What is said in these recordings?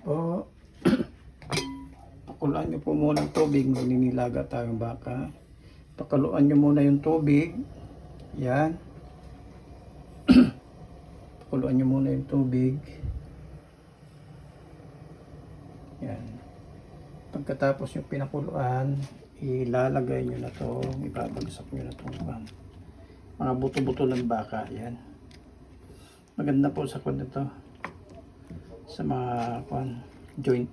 po. Pakuluan nyo po muna ng tubig. Maninilaga tayong baka. Pakuluan nyo muna yung tubig. Yan. Pakuluan nyo muna yung tubig. Yan. Pagkatapos yung pinakuluan, ilalagay nyo na to, ibabagsak nyo na itong mga buto-buto ng baka. Yan. Maganda po sa kwan ito. Sa mga kwan, joint.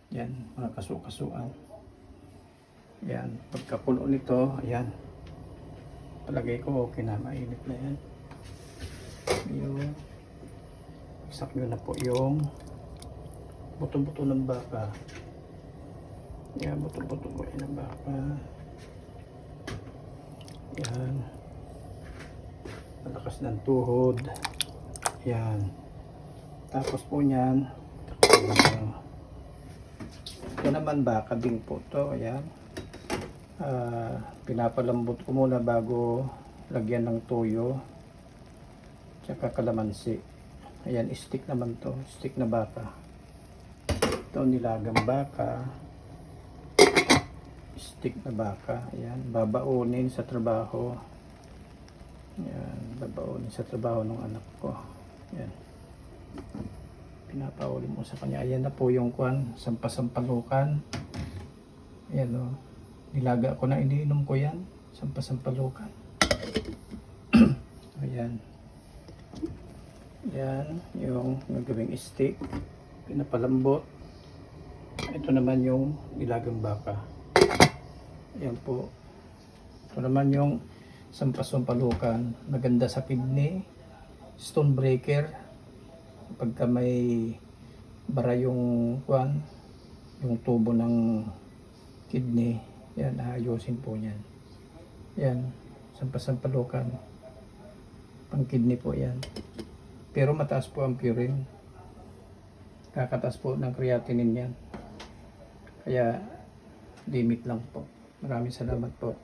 Yan, mga kasu-kasuan. Yan, pagkapulo nito, ayan. Palagay ko okay na, mainit na yan. Yung bagsak nyo na po yung buto-buto ng baka. Yan, buto-buto po yan ng baka. Yan. Malakas ng tuhod. Yan. Tapos po yan, ito naman baka din po to. Ayan. Pinapalambot ko muna bago lagyan ng toyo. Tsaka kalamansi. Ayan, stick naman to. Stick na baka. Ito nilagang baka. Stick na baka. Ayan, babaunin sa trabaho. Ayan, babaunin sa trabaho ng anak ko. Ayan. Pinapaulim mo sa kanya. Ayan na po yung kwan, sampasampalukan. Ayan o. Nilaga ko na, iniinom ko yan. Sampasampalukan. Ayan. Ayan, yung nagawing stick. Pinapalambot. Ito naman yung nilagang baka. Ayan po. Ito naman yung sampasampalukan. Maganda sa kidney. Stone breaker. Pagka may bara yung kwan, yung tubo ng kidney, yan, ayusin po yan. Yan, sampasampalukan. Pang kidney po yan. Pero mataas po ang purine. Kakataas po ng creatinine yan. Kaya limit lang po. Maraming salamat po.